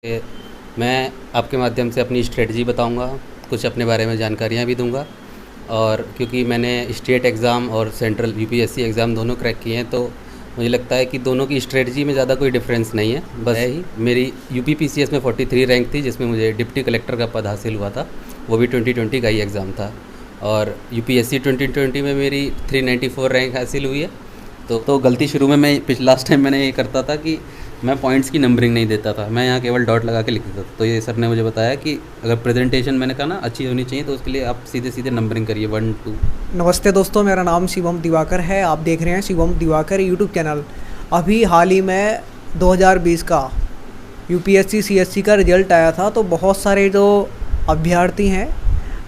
मैं आपके माध्यम से अपनी स्ट्रेटजी बताऊंगा, कुछ अपने बारे में जानकारियां भी दूंगा। और क्योंकि मैंने स्टेट एग्ज़ाम और सेंट्रल यूपीएससी एग्ज़ाम दोनों क्रैक किए हैं, तो मुझे लगता है कि दोनों की स्ट्रेटजी में ज़्यादा कोई डिफरेंस नहीं है। बस है ही मेरी यूपीपीसीएस में 43 रैंक थी, जिसमें मुझे डिप्टी कलेक्टर का पद हासिल हुआ था। वो भी 2020 का ही एग्ज़ाम था। और यूपीएससी 2020 में मेरी 394 रैंक हासिल हुई है। तो गलती शुरू में मैं लास्ट टाइम मैंने ये करता था कि मैं पॉइंट्स की नंबरिंग नहीं देता था, मैं यहाँ केवल डॉट लगा के लिख देता था। तो ये सर ने मुझे बताया कि अगर प्रेजेंटेशन मैंने कहा ना अच्छी होनी चाहिए, तो उसके लिए आप सीधे सीधे नंबरिंग करिए 1 2। नमस्ते दोस्तों, मेरा नाम शिवम दिवाकर है। आप देख रहे हैं शिवम दिवाकर यूट्यूब चैनल। अभी हाल ही में 2020 का यूपीएससी सीएससी का रिजल्ट आया था, तो बहुत सारे जो अभ्यर्थी हैं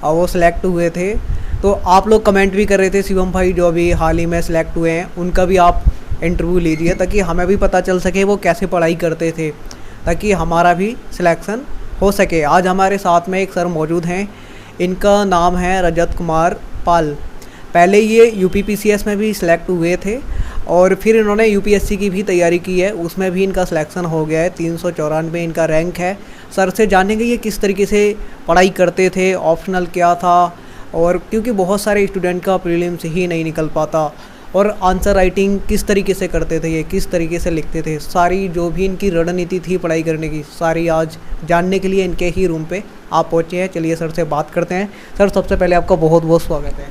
वो सिलेक्ट हुए थे। तो आप लोग कमेंट भी कर रहे थे, शिवम भाई जो अभी हाल ही में सिलेक्ट हुए हैं उनका भी आप इंटरव्यू लीजिए, ताकि हमें भी पता चल सके वो कैसे पढ़ाई करते थे, ताकि हमारा भी सिलेक्शन हो सके। आज हमारे साथ में एक सर मौजूद हैं, इनका नाम है रजत कुमार पाल। पहले ये यूपीपीसीएस में भी सिलेक्ट हुए थे और फिर इन्होंने यूपीएससी की भी तैयारी की है, उसमें भी इनका सिलेक्शन हो गया है। 394 इनका रैंक है। सर से जानेंगे ये किस तरीके से पढ़ाई करते थे, ऑप्शनल क्या था, और क्योंकि बहुत सारे स्टूडेंट का प्रीलिम्स ही नहीं निकल पाता, और आंसर राइटिंग किस तरीके से करते थे, ये किस तरीके से लिखते थे, सारी जो भी इनकी रणनीति थी पढ़ाई करने की, सारी आज जानने के लिए इनके ही रूम पे आप पहुँचे हैं। चलिए सर से बात करते हैं। सर सबसे पहले आपका बहुत बहुत स्वागत है।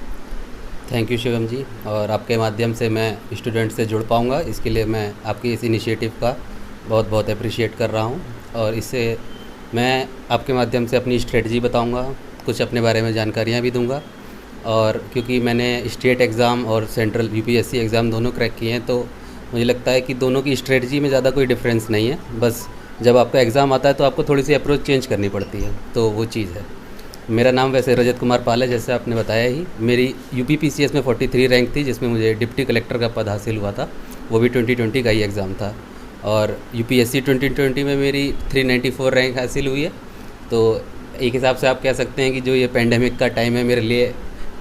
थैंक यू शिवम जी। और आपके माध्यम से मैं स्टूडेंट से जुड़ पाऊँगा, इसके लिए मैं आपकी इस इनिशिएटिव का बहुत बहुत अप्रिशिएट कर रहा हूँ। और इससे मैं आपके माध्यम से अपनी स्ट्रेटजी बताऊँगा, कुछ अपने बारे में जानकारियाँ भी दूंगा। और क्योंकि मैंने स्टेट एग्ज़ाम और सेंट्रल यूपीएससी एग्ज़ाम दोनों क्रैक किए हैं, तो मुझे लगता है कि दोनों की स्ट्रेटजी में ज़्यादा कोई डिफरेंस नहीं है। बस जब आपका एग्ज़ाम आता है तो आपको थोड़ी सी अप्रोच चेंज करनी पड़ती है, तो वो चीज़ है। मेरा नाम वैसे रजत कुमार पाल है, जैसे आपने बताया ही। मेरी यूपीपीसीएस में 43 रैंक थी, जिसमें मुझे डिप्टी कलेक्टर का पद हासिल हुआ था। वो भी 2020 का ही एग्ज़ाम था। और यूपीएससी 2020 में मेरी 394 रैंक हासिल हुई है। तो एक हिसाब से आप कह सकते हैं कि जो ये पेंडेमिक का टाइम है, मेरे लिए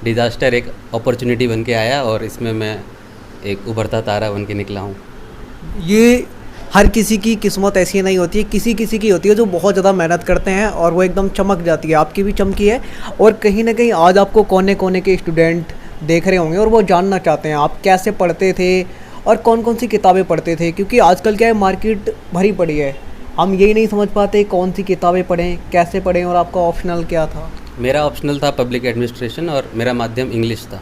डिज़ास्टर एक अपॉर्चुनिटी बन के आया, और इसमें मैं एक उभरता तारा बन के निकला हूँ। ये हर किसी की किस्मत ऐसी नहीं होती है, किसी किसी की होती है जो बहुत ज़्यादा मेहनत करते हैं और वो एकदम चमक जाती है। आपकी भी चमकी है, और कहीं ना कहीं आज आपको कोने कोने के स्टूडेंट देख रहे होंगे और वो जानना चाहते हैं आप कैसे पढ़ते थे और कौन कौन सी किताबें पढ़ते थे। क्योंकि आजकल क्या है, मार्केट भरी पड़ी है, हम यही नहीं समझ पाते कौन सी किताबें पढ़ें, कैसे पढ़ें। और आपका ऑप्शनल क्या था? मेरा ऑप्शनल था पब्लिक एडमिनिस्ट्रेशन, और मेरा माध्यम इंग्लिश था।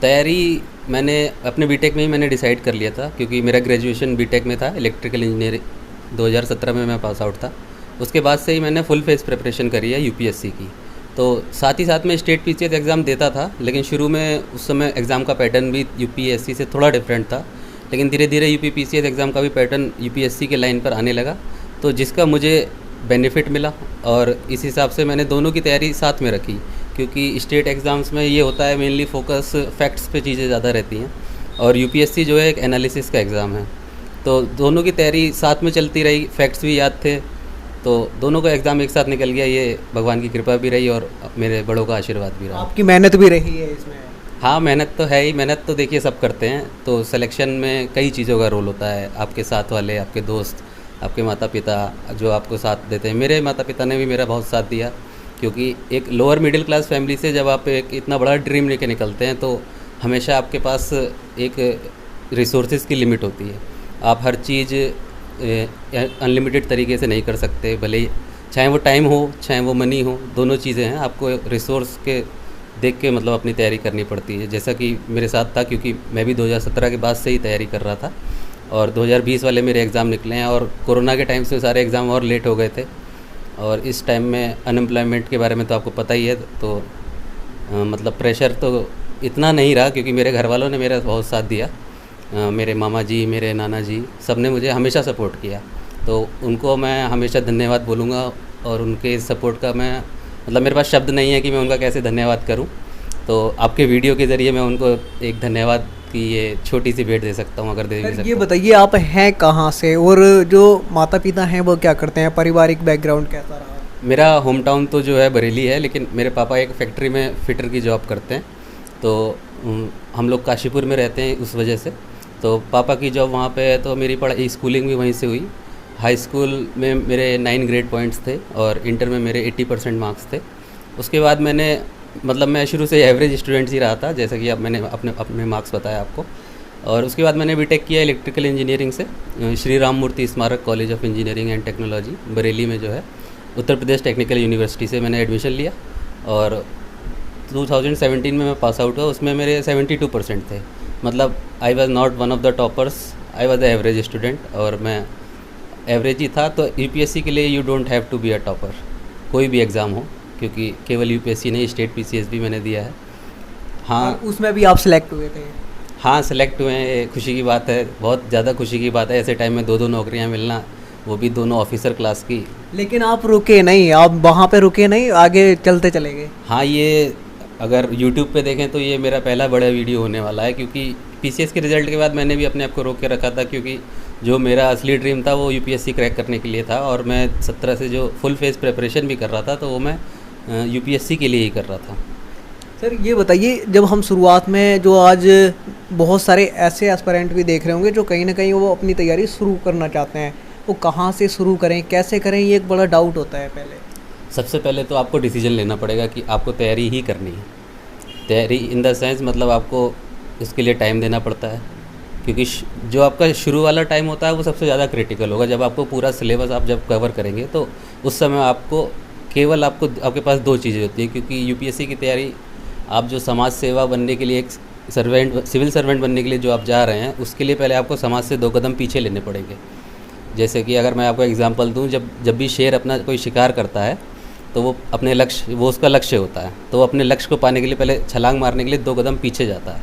तैयारी मैंने अपने बीटेक में ही मैंने डिसाइड कर लिया था, क्योंकि मेरा ग्रेजुएशन बीटेक में था, इलेक्ट्रिकल इंजीनियरिंग 2017 में मैं पास आउट था। उसके बाद से ही मैंने फुल फेस प्रिपरेशन करी है यूपीएससी की। तो साथ ही साथ मैं स्टेट पीसीएस एग्ज़ाम देता था, लेकिन शुरू में उस समय एग्ज़ाम का पैटर्न भी यूपीएससी से थोड़ा डिफरेंट था। लेकिन धीरे धीरे यूपीपीसीएस एग्ज़ाम का भी पैटर्न यूपीएससी के लाइन पर आने लगा, तो जिसका मुझे बेनिफिट मिला। और इस हिसाब से मैंने दोनों की तैयारी साथ में रखी, क्योंकि स्टेट एग्ज़ाम्स में ये होता है मेनली फोकस फैक्ट्स पे चीज़ें ज़्यादा रहती हैं, और यूपीएससी जो है एक एनालिसिस का एग्ज़ाम है। तो दोनों की तैयारी साथ में चलती रही, फैक्ट्स भी याद थे, तो दोनों का एग्ज़ाम एक साथ निकल गया। ये भगवान की कृपा भी रही और मेरे बड़ों का आशीर्वाद भी रहा। आपकी मेहनत भी रही है इसमें? हाँ, मेहनत तो है ही। मेहनत तो देखिए सब करते हैं। तो सिलेक्शन में कई चीज़ों का रोल होता है, आपके साथ वाले, आपके दोस्त, आपके माता पिता जो आपको साथ देते हैं। मेरे माता पिता ने भी मेरा बहुत साथ दिया, क्योंकि एक लोअर मिडिल क्लास फैमिली से जब आप एक इतना बड़ा ड्रीम लेके निकलते हैं, तो हमेशा आपके पास एक रिसोर्सेज की लिमिट होती है। आप हर चीज़ अनलिमिटेड तरीके से नहीं कर सकते, भले ही चाहे वो टाइम हो चाहे वो मनी हो, दोनों चीज़ें हैं। आपको रिसोर्स के देख के मतलब अपनी तैयारी करनी पड़ती है, जैसा कि मेरे साथ था, क्योंकि मैं भी 2017 के बाद से ही तैयारी कर रहा था। और 2020 वाले मेरे एग्ज़ाम निकले हैं, और कोरोना के टाइम से सारे एग्ज़ाम और लेट हो गए थे। और इस टाइम में अनएम्प्लॉयमेंट के बारे में तो आपको पता ही है, तो मतलब प्रेशर तो इतना नहीं रहा, क्योंकि मेरे घर वालों ने मेरा बहुत साथ दिया। मेरे मामा जी, मेरे नाना जी, सब ने मुझे हमेशा सपोर्ट किया, तो उनको मैं हमेशा धन्यवाद बोलूँगा। और उनके सपोर्ट का मैं मतलब मेरे पास शब्द नहीं है कि मैं उनका कैसे धन्यवाद करूं। तो आपके वीडियो के ज़रिए मैं उनको एक धन्यवाद की ये छोटी सी भेंट दे सकता हूं, अगर दे भी सकता हूं। ये बताइए आप हैं कहाँ से, और जो माता पिता हैं वो क्या करते हैं, पारिवारिक बैकग्राउंड कैसा रहा? मेरा होम टाउन तो जो है बरेली है, लेकिन मेरे पापा एक फैक्ट्री में फिटर की जॉब करते हैं। तो हम लोग काशीपुर में रहते हैं, उस वजह से। तो पापा की जॉब वहाँ पे है, तो मेरी पढ़ाई स्कूलिंग भी वहीं से हुई। हाई स्कूल में मेरे 9 ग्रेड पॉइंट्स थे और इंटर में मेरे 80% मार्क्स थे। उसके बाद मैंने मतलब मैं शुरू से एवरेज स्टूडेंट ही रहा था, जैसा कि अब मैंने अपने अपने मार्क्स बताया आपको। और उसके बाद मैंने बीटेक किया इलेक्ट्रिकल इंजीनियरिंग से श्री राम मूर्ति स्मारक college of engineering and technology Bareilly में जो है, उत्तर प्रदेश टेक्निकल यूनिवर्सिटी से मैंने एडमिशन लिया। और 2017 में मैं पास आउट हुआ, उसमें मेरे 72% थे। मतलब I was not one of the toppers, I was the average student और मैं एवरेज ही था। तो यूपीएससी के लिए you don't have to be a topper, कोई भी एग्ज़ाम हो, क्योंकि केवल यूपीएससी नहीं, स्टेट पीसीएस भी मैंने दिया है। हाँ, और उसमें भी आप सिलेक्ट हुए थे? हाँ, सेलेक्ट हुए हैं, ये खुशी की बात है, बहुत ज़्यादा खुशी की बात है। ऐसे टाइम में 2 नौकरियां मिलना, वो भी दोनों ऑफिसर क्लास की। लेकिन आप रुके नहीं, आप वहाँ पे रुके नहीं, आगे चलते चले गए। हाँ, ये अगर यूट्यूब पे देखें तो ये मेरा पहला बड़ा वीडियो होने वाला है, क्योंकि पीसीएस के रिज़ल्ट के बाद मैंने भी अपने आप को रोक के रखा था, क्योंकि जो मेरा असली ड्रीम था वो यूपीएससी क्रैक करने के लिए था। और मैं 17 से जो फुल फेज प्रिपरेशन भी कर रहा था, तो वो मैं यूपीएससी के लिए ही कर रहा था। सर ये बताइए, जब हम शुरुआत में जो आज बहुत सारे ऐसे एस्पिरेंट भी देख रहे होंगे जो कहीं ना कहीं वो अपनी तैयारी शुरू करना चाहते हैं, वो कहाँ से शुरू करें, कैसे करें, ये एक बड़ा डाउट होता है। पहले सबसे पहले तो आपको डिसीजन लेना पड़ेगा कि आपको तैयारी ही करनी है। तैयारी इन द सेंस मतलब आपको इसके लिए टाइम देना पड़ता है, क्योंकि जो आपका शुरू वाला टाइम होता है वो सबसे ज़्यादा क्रिटिकल होगा। जब आपको पूरा सिलेबस आप जब कवर करेंगे तो उस समय आपको केवल आपके पास 2 चीज़ें होती हैं, क्योंकि यूपीएससी की तैयारी आप जो समाज सेवा बनने के लिए, एक सिविल सर्वेंट बनने के लिए जो आप जा रहे हैं, उसके लिए पहले आपको समाज से 2 कदम पीछे लेने पड़ेंगे। जैसे कि अगर मैं आपको एग्जांपल दूं, जब भी शेर अपना कोई शिकार करता है तो वो अपने लक्ष्य, वो उसका लक्ष्य होता है, तो वो अपने लक्ष्य को पाने के लिए पहले छलांग मारने के लिए 2 कदम पीछे जाता है।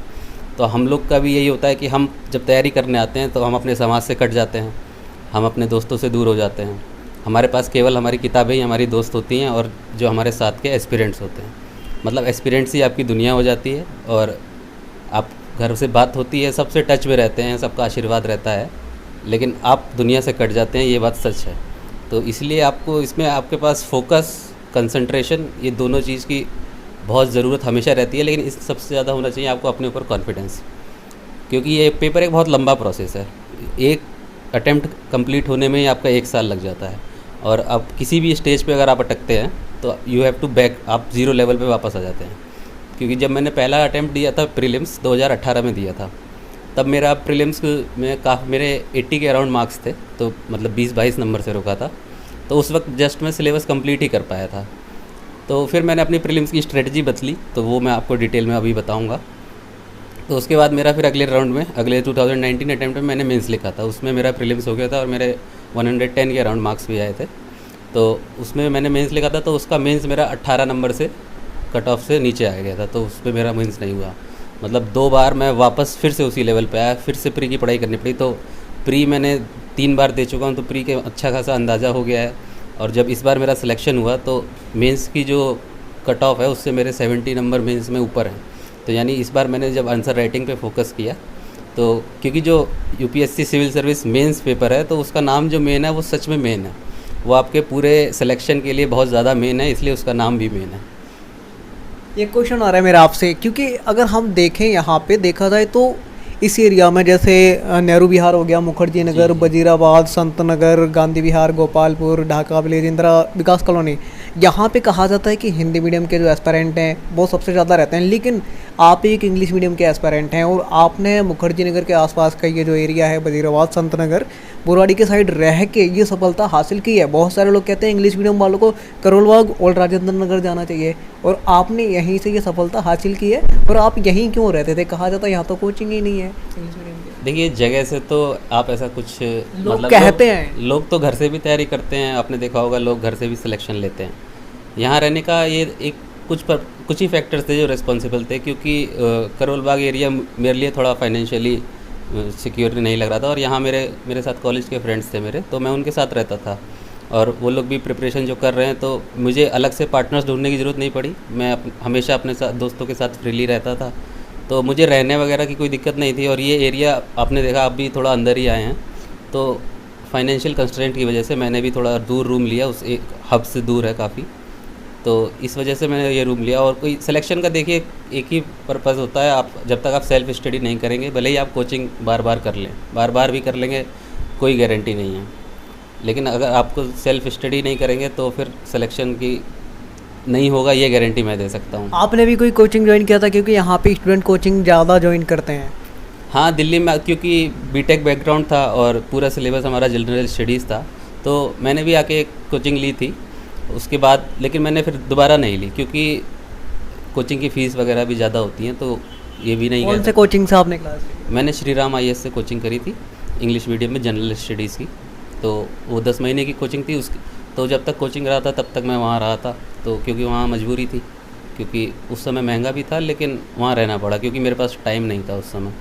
तो हम लोग का भी यही होता है कि हम जब तैयारी करने आते हैं तो हम अपने समाज से कट जाते हैं, हम अपने दोस्तों से दूर हो जाते हैं। हमारे पास केवल हमारी किताबें ही हमारी दोस्त होती हैं और जो हमारे साथ के एस्पिरेंट्स होते हैं, मतलब एस्पिरेंट्स ही आपकी दुनिया हो जाती है। और आप घर से बात होती है, सबसे टच में रहते हैं, सबका आशीर्वाद रहता है, लेकिन आप दुनिया से कट जाते हैं, ये बात सच है। तो इसलिए आपको इसमें आपके पास फोकस, कंसंट्रेशन, ये दोनों चीज़ की बहुत ज़रूरत हमेशा रहती है। लेकिन इस सबसे ज़्यादा होना चाहिए आपको अपने ऊपर कॉन्फिडेंस, क्योंकि ये पेपर एक बहुत लंबा प्रोसेस है। एक अटेम्प्ट कंप्लीट होने में ही आपका 1 साल लग जाता है, और अब किसी भी स्टेज पे अगर आप अटकते हैं तो यू हैव टू बैक, आप 0 लेवल पे वापस आ जाते हैं। क्योंकि जब मैंने पहला अटेम्प्ट दिया था प्रीलिम्स 2018 में दिया था, तब मेरा प्रीलिम्स में मेरे 80 के अराउंड मार्क्स थे, तो मतलब 20-22 नंबर से रुका था। तो उस वक्त जस्ट मैं सिलेबस कंप्लीट ही कर पाया था। तो फिर मैंने अपनी प्रीलिम्स की स्ट्रेटजी बदली, तो वो मैं आपको डिटेल में अभी बताऊंगा। तो उसके बाद मेरा फिर अगले राउंड में, अगले 2019 अटैम्प्ट में मैंने मेंस लिखा था, उसमें मेरा प्रीलिम्स हो गया था और मेरे 110 के अराउंड मार्क्स भी आए थे। तो उसमें मैंने मेंस लिखा था, तो उसका मेंस मेरा 18 नंबर से कट ऑफ से नीचे आ गया था, तो उस पर मेरा मेंस नहीं हुआ। मतलब 2 बार मैं वापस फिर से उसी लेवल पे आया, फिर से प्री की पढ़ाई करनी पड़ी। तो प्री मैंने 3 बार दे चुका हूँ, तो प्री के अच्छा खासा अंदाज़ा हो गया है। और जब इस बार मेरा सिलेक्शन हुआ तो मेंस की जो कट ऑफ है उससे मेरे 70 नंबर मेंस में ऊपर हैं। तो यानी इस बार मैंने जब आंसर राइटिंग पे फोकस किया, तो क्योंकि जो UPSC civil service mains paper है, तो उसका नाम जो मेन है वो सच में मेन है, वो आपके पूरे सिलेक्शन के लिए बहुत ज़्यादा मेन है, इसलिए उसका नाम भी मेन है। ये क्वेश्चन आ रहा है मेरा आपसे, क्योंकि अगर हम देखें यहाँ पे देखा जाए तो इस एरिया में जैसे नेहरू विहार हो गया, मुखर्जी नगर, वजीराबाद, संत नगर, गांधी विहार, गोपालपुर, ढाका विलेज, इंदिरा विकास कॉलोनी, यहाँ पे कहा जाता है कि हिंदी मीडियम के जो एस्पायरेंट हैं वो सबसे ज़्यादा रहते हैं। लेकिन आप एक इंग्लिश मीडियम के एस्पायरेंट हैं और आपने मुखर्जी नगर के आसपास का ये जो एरिया है, वजीराबाद, संत नगर, बुरवाड़ी के साइड रह के ये सफलता हासिल की है। बहुत सारे लोग कहते हैं इंग्लिश मीडियम वालों को करोलबाग और राजेंद्र नगर जाना चाहिए, और आपने यहीं से ये सफलता हासिल की है। और आप यहीं क्यों रहते थे? कहा जाता है यहाँ तो कोचिंग ही नहीं है इंग्लिश मीडियम की। देखिए, जगह से तो आप ऐसा कुछ लोग कहते हैं, लोग तो घर से भी तैयारी करते हैं, आपने देखा होगा, लोग घर से भी सिलेक्शन लेते हैं। यहाँ रहने का ये एक कुछ ही फैक्टर्स थे जो रिस्पॉन्सिबल थे, क्योंकि करोलबाग एरिया मेरे लिए थोड़ा फाइनेंशियली सिक्योर नहीं लग रहा था, और यहाँ मेरे साथ कॉलेज के फ्रेंड्स थे मेरे, तो मैं उनके साथ रहता था, और वो लोग भी प्रिपरेशन जो कर रहे हैं, तो मुझे अलग से पार्टनर्स ढूंढने की ज़रूरत नहीं पड़ी। मैं हमेशा अपने साथ दोस्तों के साथ फ्रीली रहता था, तो मुझे रहने वगैरह की कोई दिक्कत नहीं थी। और ये एरिया आपने देखा, आप भी थोड़ा अंदर ही आए हैं, तो फाइनेंशियल कंस्ट्रेंट की वजह से मैंने भी थोड़ा दूर रूम लिया, उस एक हब से दूर है काफ़ी, तो इस वजह से मैंने ये रूम लिया। और कोई सिलेक्शन का देखिए एक ही पर्पज़ होता है, आप जब तक आप सेल्फ स्टडी नहीं करेंगे, भले ही आप कोचिंग बार बार कर लें, बार बार भी कर लेंगे, कोई गारंटी नहीं है। लेकिन अगर आपको सेल्फ स्टडी नहीं करेंगे तो फिर सिलेक्शन की नहीं होगा, ये गारंटी मैं दे सकता हूँ। आपने भी कोई कोचिंग ज्वाइन किया था, क्योंकि यहाँ पे स्टूडेंट कोचिंग ज़्यादा ज्वाइन करते हैं? हाँ, दिल्ली में क्योंकि बीटेक बैकग्राउंड था और पूरा सिलेबस हमारा जनरल स्टडीज़ था, तो मैंने भी आके कोचिंग ली थी उसके बाद, लेकिन मैंने फिर दोबारा नहीं ली क्योंकि कोचिंग की फ़ीस वगैरह भी ज़्यादा होती हैं, तो ये भी नहीं कौन गया से था। कोचिंग से आपने क्लास की? मैंने श्री राम IAS से कोचिंग करी थी, इंग्लिश मीडियम में जनरल स्टडीज़ की। तो वो 10 महीने की कोचिंग थी उसकी, तो जब तक कोचिंग रहा था तब तक मैं वहाँ रहा था, तो क्योंकि वहाँ मजबूरी थी, क्योंकि उस समय महंगा भी था, लेकिन वहाँ रहना पड़ा क्योंकि मेरे पास टाइम नहीं था उस समय।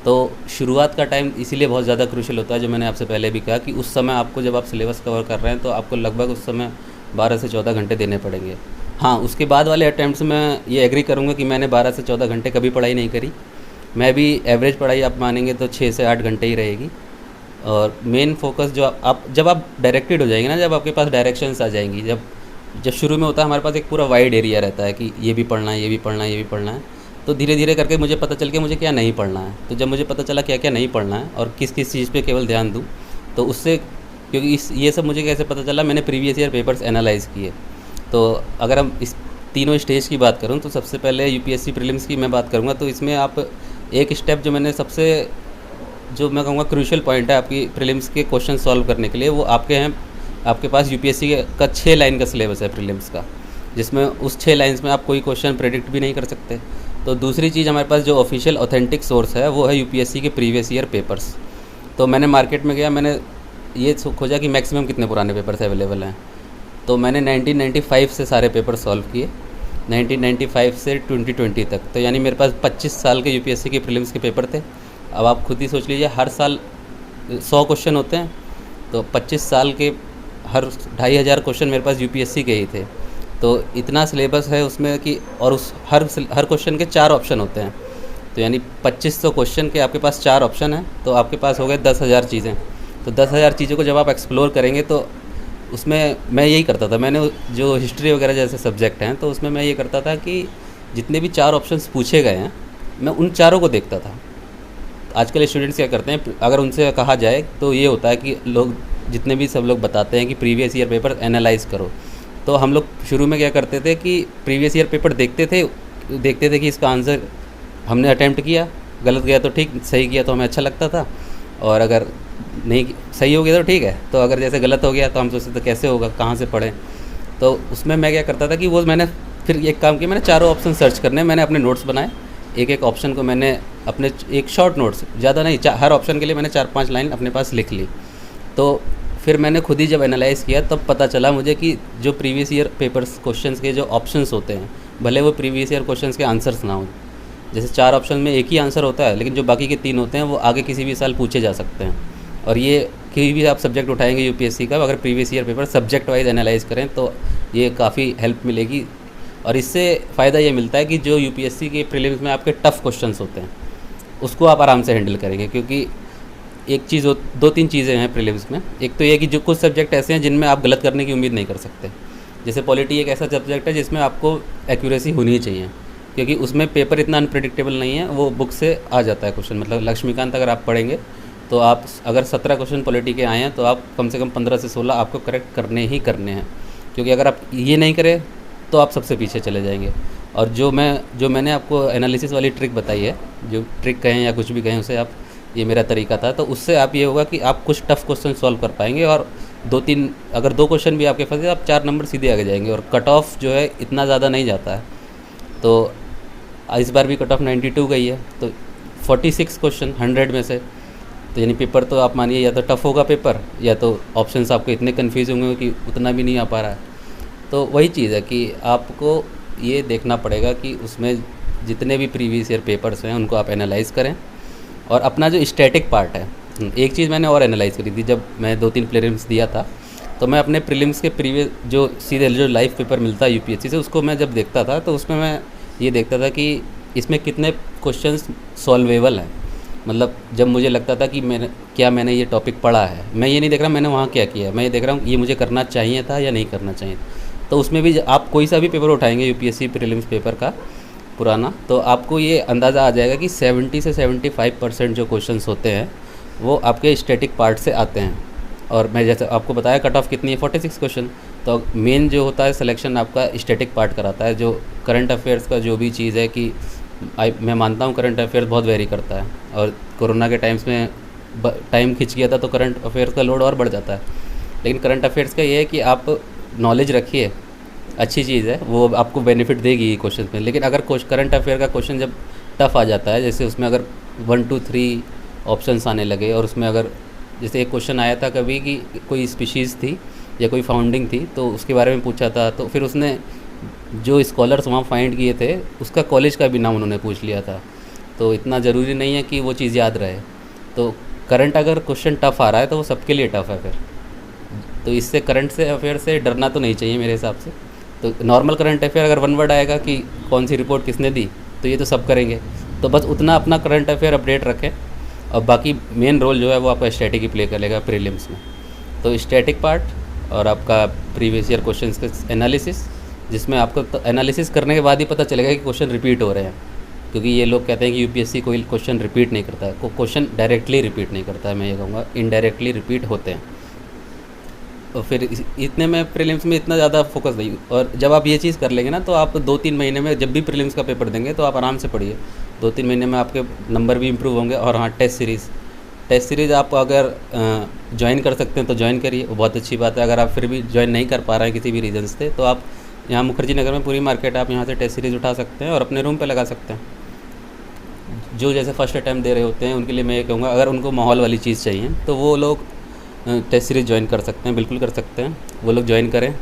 तो शुरुआत का टाइम इसीलिए बहुत ज़्यादा क्रूशियल होता है, जो मैंने आपसे पहले भी कहा कि उस समय आपको, जब आप सिलेबस कवर कर रहे हैं, तो आपको लगभग उस समय 12 से 14 घंटे देने पड़ेंगे। हाँ, उसके बाद वाले अटैम्प्ट्स में ये एग्री करूँगा कि मैंने 12 से 14 घंटे कभी पढ़ाई नहीं करी। मैं भी एवरेज पढ़ाई आप मानेंगे तो 6 से 8 घंटे ही रहेगी। और मेन फोकस जो आप जब आप डायरेक्टेड हो जाएंगे ना, जब आपके पास डायरेक्शंस आ जाएंगी, जब जब शुरू में होता है हमारे पास एक पूरा वाइड एरिया रहता है कि ये भी पढ़ना है, ये भी पढ़ना है, ये भी पढ़ना है, तो धीरे धीरे करके मुझे पता चल के मुझे क्या नहीं पढ़ना है। तो जब मुझे पता चला क्या क्या नहीं पढ़ना है और किस किस चीज़ पे केवल ध्यान दूँ, तो उससे, क्योंकि ये सब मुझे कैसे पता चला, मैंने प्रीवियस ईयर पेपर्स एनालाइज़ किए। तो अगर हम इस तीनों स्टेज की बात करूँ, तो सबसे पहले UPSC प्रीलिम्स की मैं बात करूँगा, तो इसमें आप एक स्टेप जो मैंने सबसे, जो मैं कहूँगा क्रूशियल पॉइंट है आपकी प्रीलिम्स के क्वेश्चन सॉल्व करने के लिए, वो आपके हैं, आपके पास UPSC का 6 लाइन का सिलेबस है प्रीलिम्स का, जिसमें उस 6 लाइन्स में आप कोई क्वेश्चन प्रेडिक्ट भी नहीं कर सकते। तो दूसरी चीज़, हमारे पास जो ऑफिशियल ऑथेंटिक सोर्स है वो है UPSC के प्रीवियस ईयर पेपर्स। तो मैंने मार्केट में गया, मैंने ये खोजा कि मैक्सिमम कितने पुराने पेपर्स अवेलेबल हैं, तो मैंने 1995 से सारे पेपर सॉल्व किए, 1995 से 2020 तक। तो यानी मेरे पास 25 साल के UPSC के प्रीलिम्स के पेपर थे। अब आप खुद ही सोच लीजिए, हर साल 100 क्वेश्चन होते हैं, तो 25 साल के हर 2500 क्वेश्चन मेरे पास UPSC के ही थे। तो इतना सिलेबस है उसमें कि, और उस हर क्वेश्चन के 4 ऑप्शन होते हैं, तो यानी 2500 क्वेश्चन के आपके पास 4 ऑप्शन हैं, तो आपके पास हो गए 10,000 चीज़ें। तो 10,000 चीज़ों को जब आप एक्सप्लोर करेंगे, तो उसमें मैं यही करता था, मैंने जो हिस्ट्री वगैरह जैसे सब्जेक्ट हैं, तो उसमें मैं ये करता था कि जितने भी 4 ऑप्शंस पूछे गए हैं, मैं उन चारों को देखता था। आजकल स्टूडेंट्स क्या करते हैं, अगर उनसे कहा जाए तो ये होता है कि लोग, जितने भी सब लोग बताते हैं कि प्रीवियस ईयर पेपर एनालाइज़ करो, तो हम लोग शुरू में क्या करते थे कि प्रीवियस ईयर पेपर देखते थे कि इसका आंसर हमने अटैम्प्ट किया, गलत गया तो ठीक, सही किया तो हमें अच्छा लगता था, और अगर नहीं सही हो गया तो ठीक है, तो अगर जैसे गलत हो गया तो हम सोचते थे कैसे होगा, कहाँ से पढ़ें। तो उसमें मैं क्या करता था कि वो मैंने फिर एक काम किया, मैंने चारों ऑप्शन सर्च करने, मैंने अपने नोट्स बनाए, एक एक ऑप्शन को मैंने अपने एक शॉर्ट नोट्स, ज़्यादा नहीं, हर ऑप्शन के लिए मैंने 4-5 लाइन अपने पास लिख ली। तो फिर मैंने खुद ही जब एनालाइज़ किया, तब पता चला मुझे कि जो प्रीवियस ईयर पेपर्स क्वेश्चंस के जो ऑप्शंस होते हैं, भले वो प्रीवियस ईयर क्वेश्चंस के आंसर्स ना हो, जैसे 4 ऑप्शन में एक ही आंसर होता है, लेकिन जो बाकी के 3 होते हैं वो आगे किसी भी साल पूछे जा सकते हैं। और ये कोई भी आप सब्जेक्ट उठाएंगे UPSC का, अगर previous year paper subject wise analyse करें तो ये काफ़ी हेल्प मिलेगी। और इससे फ़ायदा ये मिलता है कि जो UPSC के प्रीलिम्स में आपके टफ़ क्वेश्चंस होते हैं, उसको आप आराम से हैंडल करेंगे, क्योंकि एक चीज़ 2-3 चीज़ें हैं प्रीलिम्स में। एक तो ये कि जो कुछ सब्जेक्ट ऐसे हैं जिनमें आप गलत करने की उम्मीद नहीं कर सकते, जैसे पॉलिटी एक ऐसा सब्जेक्ट है जिसमें आपको एक्यूरेसी होनी चाहिए, क्योंकि उसमें पेपर इतना अनप्रेडिक्टेबल नहीं है, वो बुक से आ जाता है क्वेश्चन। मतलब लक्ष्मीकांत अगर आप पढ़ेंगे, तो आप अगर 17 क्वेश्चन पॉलिटी के आए हैं, तो आप कम से कम 15 से 16 आपको करेक्ट करने ही करने हैं, क्योंकि अगर आप ये नहीं करें तो आप सबसे पीछे चले जाएंगे। और जो मैंने आपको एनालिसिस वाली ट्रिक बताई है, जो ट्रिक कहें या कुछ भी कहें उसे आप, ये मेरा तरीका था, तो उससे आप ये होगा कि आप कुछ टफ़ क्वेश्चन सॉल्व कर पाएंगे, और 2-3 अगर 2 क्वेश्चन भी आपके फंसे, आप 4 नंबर सीधे आगे जाएंगे, और कट ऑफ जो है इतना ज़्यादा नहीं जाता है। तो इस बार भी कट ऑफ 92 गई है, तो 46 क्वेश्चन 100 में से, तो यानी पेपर तो आप मानिए या तो टफ़ होगा पेपर, या तो ऑप्शंस आपको इतने कन्फ्यूज होंगे कि उतना भी नहीं आ पा रहा है। तो वही चीज़ है कि आपको ये देखना पड़ेगा कि उसमें जितने भी प्रीवियस ईयर पेपर्स हैं उनको आप एनालाइज़ करें, और अपना जो स्टैटिक पार्ट है, एक चीज़ मैंने और एनालाइज़ करी थी, जब मैं 2-3 प्रीलिम्स दिया था, तो मैं अपने प्रीलिम्स के प्रीवियस जो सीधे जो लाइव पेपर मिलता है UPSC से, उसको मैं जब देखता था, तो उसमें मैं ये देखता था कि इसमें कितने क्वेश्चंस सॉल्वेबल हैं। मतलब जब मुझे लगता था कि मैंने ये टॉपिक पढ़ा है, मैं ये नहीं देख रहा मैंने वहाँ क्या किया है, मैं ये देख रहा हूँ ये मुझे करना चाहिए था या नहीं करना चाहिए। तो उसमें भी आप कोई सा भी पेपर उठाएंगे UPSC प्रीलिम्स पेपर का पुराना, तो आपको ये अंदाज़ा आ जाएगा कि 70 से 75% जो क्वेश्चंस होते हैं वो आपके स्टैटिक पार्ट से आते हैं। और मैं जैसे आपको बताया कट ऑफ कितनी है 46 क्वेश्चन। तो मेन जो होता है सिलेक्शन आपका स्टैटिक पार्ट कराता है, जो करंट अफेयर्स का जो भी चीज़ है कि मैं मानता हूँ करंट अफेयर्स बहुत वेरी करता है, और कोरोना के टाइम्स में टाइम खिंच गया था तो करंट अफेयर्स का लोड और बढ़ जाता है। लेकिन करंट अफेयर्स का ये है कि आप नॉलेज रखिए, अच्छी चीज़ है, वो आपको बेनिफिट देगी क्वेश्चन में। लेकिन अगर करंट अफेयर का क्वेश्चन जब टफ आ जाता है, जैसे उसमें अगर 1 2 3 ऑप्शंस आने लगे, और उसमें अगर जैसे एक क्वेश्चन आया था कभी कि कोई स्पीशीज़ थी या कोई फाउंडिंग थी तो उसके बारे में पूछा था, तो फिर उसने जो स्कॉलर्स वहाँ फाइंड किए थे उसका कॉलेज का भी नाम उन्होंने पूछ लिया था। तो इतना ज़रूरी नहीं है कि वो चीज़ याद रहे। तो करंट अगर क्वेश्चन टफ आ रहा है तो वो सबके लिए टफ है फिर। तो इससे करंट से अफेयर से डरना तो नहीं चाहिए मेरे हिसाब से। तो नॉर्मल करंट अफेयर अगर वन वर्ड आएगा कि कौन सी रिपोर्ट किसने दी, तो ये तो सब करेंगे। तो बस उतना अपना करंट अफेयर अपडेट रखें, और बाकी मेन रोल जो है वो आपका स्टैटिक ही प्ले करेगा प्रीलिम्स में। तो स्टैटिक पार्ट और आपका प्रीवियस ईयर क्वेश्चंस के एनालिसिस, जिसमें आपको एनालिसिस करने के बाद ही पता चलेगा कि क्वेश्चन रिपीट हो रहे हैं, क्योंकि ये लोग कहते हैं कि यूपीएससी कोई क्वेश्चन रिपीट नहीं करता है। क्वेश्चन डायरेक्टली रिपीट नहीं करता है, मैं ये कहूँगा इनडायरेक्टली रिपीट होते हैं। और फिर इतने में प्रीलिम्स में इतना ज़्यादा फोकस नहीं। और जब आप ये चीज़ कर लेंगे ना, तो आप 2-3 महीने में जब भी प्रीलिम्स का पेपर देंगे तो आप आराम से पढ़िए, 2-3 महीने में आपके नंबर भी इम्प्रूव होंगे। और हाँ, टेस्ट सीरीज़ आप अगर ज्वाइन कर सकते हैं तो ज्वाइन करिए, वो बहुत अच्छी बात है। अगर आप फिर भी ज्वाइन नहीं कर पा रहे हैं किसी भी रीज़न से, तो आप यहाँ मुखर्जी नगर में पूरी मार्केट आप यहाँ से टेस्ट सीरीज़ उठा सकते हैं और अपने रूम पे लगा सकते हैं। जो जैसे फर्स्ट अटैम्प्ट दे रहे होते हैं उनके लिए मैं ये कहूँगा, अगर उनको माहौल वाली चीज़ चाहिए तो वो लोग टेस्ट सीरीज़ ज्वाइन कर सकते हैं, बिल्कुल कर सकते हैं, वो लोग ज्वाइन करें।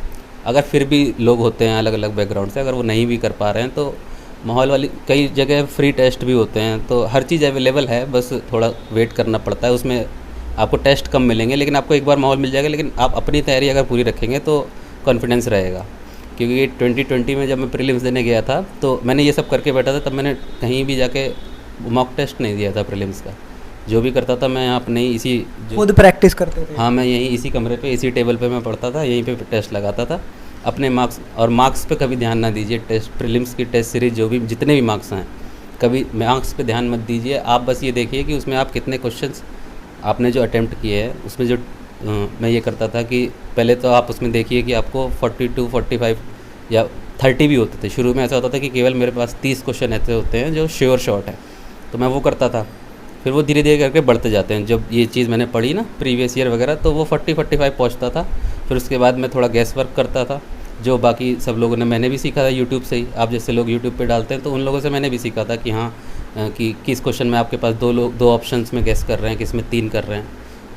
अगर फिर भी लोग होते हैं अलग अलग बैकग्राउंड से, अगर वो नहीं भी कर पा रहे हैं तो माहौल वाली कई जगह फ्री टेस्ट भी होते हैं, तो हर चीज़ अवेलेबल है, बस थोड़ा वेट करना पड़ता है। उसमें आपको टेस्ट कम मिलेंगे लेकिन आपको एक बार माहौल मिल जाएगा। लेकिन आप अपनी तैयारी अगर पूरी रखेंगे तो कॉन्फिडेंस रहेगा। क्योंकि 2020 में जब मैं प्रीलिम्स देने गया था तो मैंने ये सब करके बैठा था, तब मैंने कहीं भी जाके मॉक टेस्ट नहीं दिया था प्रीलिम्स का। जो भी करता था मैं यहाँ अपने इसी खुद प्रैक्टिस करते थे। हाँ, मैं यहीं इसी कमरे पे इसी टेबल पे मैं पढ़ता था, यहीं पे टेस्ट लगाता था अपने मार्क्स। और मार्क्स पे कभी ध्यान ना दीजिए, टेस्ट प्रीलिम्स की टेस्ट सीरीज जो भी जितने भी मार्क्स हैं, कभी मार्क्स पे ध्यान मत दीजिए। आप बस ये देखिए कि उसमें आप कितने क्वेश्चंस आपने जो अटैम्प्ट किए हैं उसमें जो मैं ये करता था कि पहले तो आप उसमें देखिए कि आपको 42, 45 या 30 भी होते थे। शुरू में ऐसा होता था कि केवल मेरे पास 30 क्वेश्चन ऐसे होते हैं जो श्योर शॉर्ट है, तो मैं वो करता था। फिर वो धीरे धीरे करके बढ़ते जाते हैं। जब ये चीज़ मैंने पढ़ी ना प्रीवियस ईयर वगैरह, तो वो 40-45 पहुँचता था। फिर उसके बाद मैं थोड़ा गैस वर्क करता था, जो बाकी सब लोगों ने, मैंने भी सीखा था यूट्यूब से ही। आप जैसे लोग यूट्यूब पे डालते हैं तो उन लोगों से मैंने भी सीखा था कि हाँ कि किस क्वेश्चन में आपके पास दो ऑप्शंस में गैस कर रहे हैं, किस में 3 कर रहे हैं।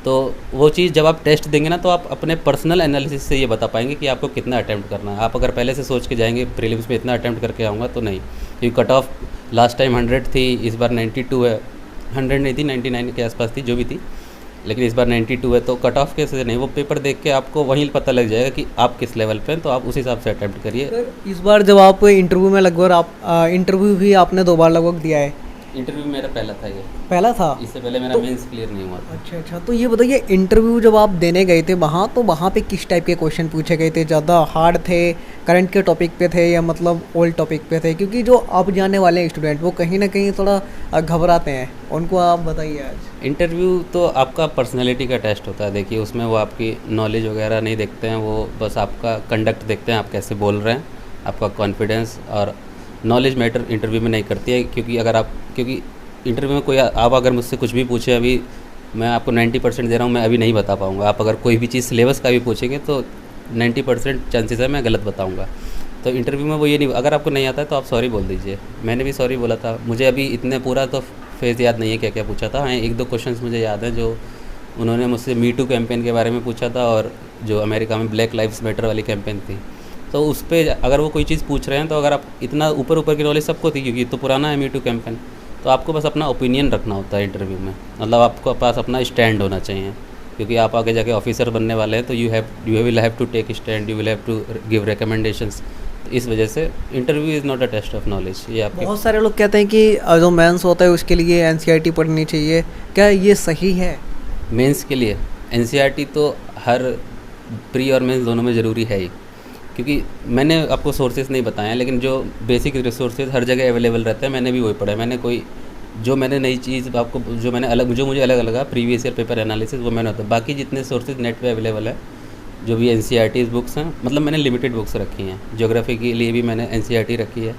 तो वो चीज़ जब आप टेस्ट देंगे ना, तो आप अपने पर्सनल एनालिसिस से ये बता पाएंगे कि आपको कितना अटैम्प्ट करना है। आप अगर पहले से सोच के जाएंगे प्रीलिम्स में इतना अटैम्प्ट करके आऊँगा, तो नहीं। क्योंकि कट ऑफ लास्ट टाइम 100 थी, इस बार 92 है। 100 नहीं थी, 99 के आसपास थी, जो भी थी, लेकिन इस बार 92 है। तो कट ऑफ कैसे नहीं, वो पेपर देख के आपको वहीं पता लग जाएगा कि आप किस लेवल पे हैं, तो आप उस हिसाब से अटैम्प्ट करिए। इस बार जब आप इंटरव्यू में लगभग आप इंटरव्यू भी आपने 2 बार लगभग दिया है। इंटरव्यू मेरा पहला था, ये पहला था, इससे पहले मेरा मेंस क्लियर नहीं हुआ था। अच्छा अच्छा। तो ये बताइए, इंटरव्यू जब आप देने गए थे वहाँ, तो वहाँ पे किस टाइप के क्वेश्चन पूछे गए थे? ज़्यादा हार्ड थे, करंट के टॉपिक पे थे, या मतलब ओल्ड टॉपिक पे थे? क्योंकि जो अब जाने वाले हैं स्टूडेंट, वो कहीं ना कहीं थोड़ा घबराते हैं, उनको आप बताइए आज। इंटरव्यू तो आपका पर्सनैलिटी का टेस्ट होता है। देखिए, उसमें वो आपकी नॉलेज वगैरह नहीं देखते हैं, वो बस आपका कंडक्ट देखते हैं, आप कैसे बोल रहे हैं, आपका कॉन्फिडेंस। और नॉलेज मैटर इंटरव्यू में नहीं करती है, क्योंकि इंटरव्यू में कोई आप अगर मुझसे कुछ भी पूछे, अभी मैं आपको 90% दे रहा हूँ, मैं अभी नहीं बता पाऊँगा। आप अगर कोई भी चीज़ सिलेबस का भी पूछेंगे तो 90% चांसेस है मैं गलत बताऊँगा। तो इंटरव्यू में वो ये नहीं, अगर आपको नहीं आता है तो आप सॉरी बोल दीजिए। मैंने भी सॉरी बोला था। मुझे अभी इतने पूरा तो फेज़ याद नहीं है क्या क्या पूछा था। हाँ, 1-2 क्वेश्चंस मुझे याद हैं, जो उन्होंने मुझसे मी टू कैंपेन के बारे में पूछा था, और जो अमेरिका में ब्लैक लाइव्स मैटर वाली कैंपेन थी। तो उस पर अगर वो कोई चीज़ पूछ रहे हैं, तो अगर आप इतना ऊपर की नॉलेज सबको थी, क्योंकि तो पुराना है मी टू कैंपेन, तो आपको बस अपना ओपिनियन रखना होता है इंटरव्यू में। मतलब आपको पास अपना स्टैंड होना चाहिए, क्योंकि आप आगे जाके ऑफिसर बनने वाले हैं। तो you will have to take stand, you will have to give recommendations. तो इस वजह से interview is not a test of knowledge. ये आपके बहुत सारे लोग कहते हैं कि जो मेंस होता है उसके लिए एनसीईआरटी पढ़नी चाहिए, क्या ये सही है? मेंस के लिए एनसीईआरटी तो हर प्री और मेंस दोनों में ज़रूरी है ही, क्योंकि मैंने आपको सोर्सेज नहीं बताए हैं, लेकिन जो बेसिक रिसोर्सेज हर जगह अवेलेबल रहते हैं, मैंने भी वही पढ़ा है। मैंने कोई जो मैंने नई चीज़ आपको जो मैंने अलग जो मुझे अलग लगा प्रीवियस ईयर पेपर एनालिसिस वो मैंने होता। बाकी जितने सोर्सेज नेट पे अवेलेबल है जो भी एनसीईआरटी बुक्स हैं, मतलब मैंने लिमिटेड बुक्स रखी हैं। ज्योग्राफी के लिए भी मैंने एनसीईआरटी रखी है